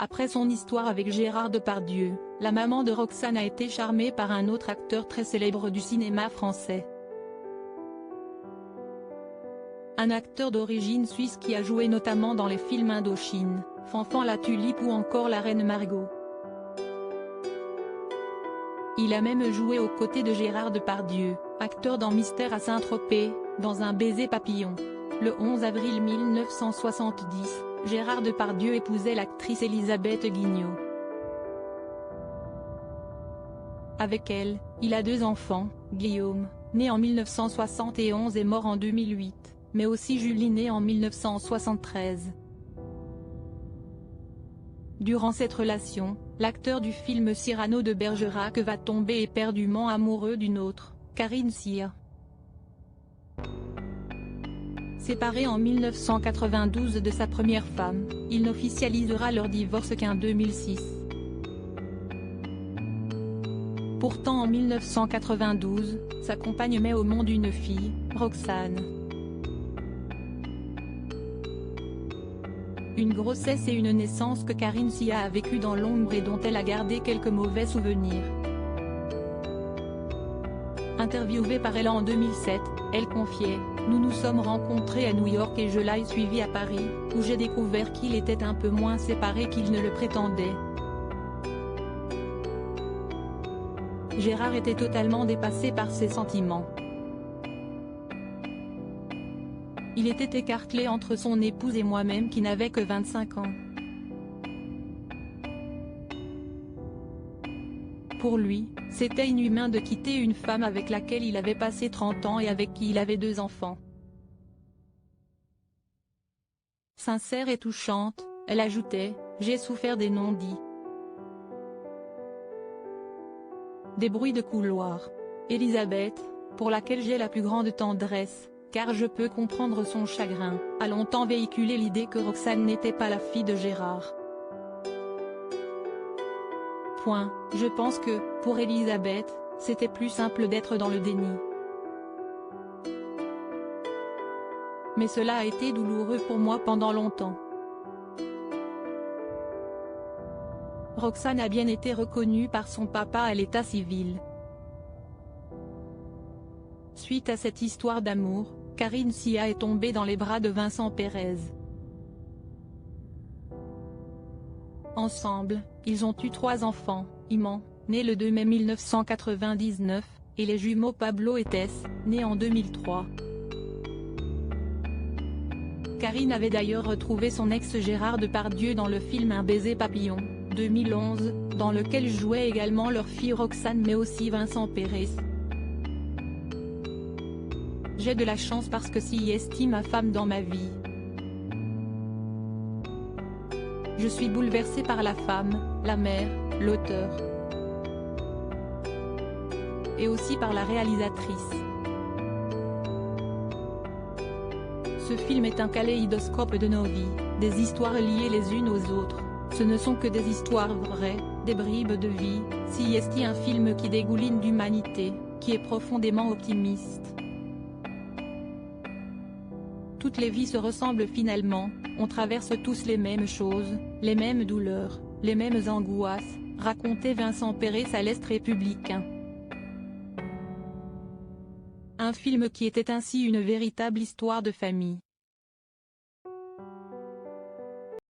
Après son histoire avec Gérard Depardieu, la maman de Roxane a été charmée par un autre acteur très célèbre du cinéma français. Un acteur d'origine suisse qui a joué notamment dans les films Indochine, Fanfan la Tulipe ou encore La Reine Margot. Il a même joué aux côtés de Gérard Depardieu, acteur dans Mystère à Saint-Tropez, dans Un baiser papillon. Le 11 avril 1970, Gérard Depardieu épousait l'actrice Elisabeth Guignot. Avec elle, il a 2 enfants, Guillaume, né en 1971 et mort en 2008, mais aussi Julie née en 1973. Durant cette relation, l'acteur du film Cyrano de Bergerac va tomber éperdument amoureux d'une autre, Karine Sia. Séparé en 1992 de sa première femme, il n'officialisera leur divorce qu'en 2006. Pourtant en 1992, sa compagne met au monde une fille, Roxane. Une grossesse et une naissance que Karine Sia a vécue dans l'ombre et dont elle a gardé quelques mauvais souvenirs. Interviewée par Elle en 2007, elle confiait « Nous nous sommes rencontrés à New York et je l'ai suivi à Paris, où j'ai découvert qu'il était un peu moins séparé qu'il ne le prétendait. Gérard était totalement dépassé par ses sentiments. Il était écartelé entre son épouse et moi-même qui n'avait que 25 ans. Pour lui, c'était inhumain de quitter une femme avec laquelle il avait passé 30 ans et avec qui il avait 2 enfants. » Sincère et touchante, elle ajoutait « J'ai souffert des non-dits. Des bruits de couloir. Elisabeth, pour laquelle j'ai la plus grande tendresse, car je peux comprendre son chagrin, a longtemps véhiculé l'idée que Roxane n'était pas la fille de Gérard. Je pense que, pour Elisabeth, c'était plus simple d'être dans le déni. Mais cela a été douloureux pour moi pendant longtemps. Roxane a bien été reconnue par son papa à l'état civil. Suite à cette histoire d'amour, Karine Sia est tombée dans les bras de Vincent Pérez. Ensemble, ils ont eu 3 enfants, Iman, né le 2 mai 1999, et les jumeaux Pablo et Tess, nés en 2003. Karine avait d'ailleurs retrouvé son ex Gérard Depardieu dans le film Un baiser papillon, 2011, dans lequel jouait également leur fille Roxane mais aussi Vincent Pérez. J'ai de la chance parce que si est ma femme dans ma vie. Je suis bouleversée par la femme, la mère, l'auteur. Et aussi par la réalisatrice. Ce film est un kaléidoscope de nos vies, des histoires liées les unes aux autres, ce ne sont que des histoires vraies, des bribes de vie, si est un film qui dégouline d'humanité, qui est profondément optimiste. Toutes les vies se ressemblent finalement, on traverse tous les mêmes choses, les mêmes douleurs, les mêmes angoisses, racontait Vincent Pérez à l'Est républicain. Un film qui était ainsi une véritable histoire de famille.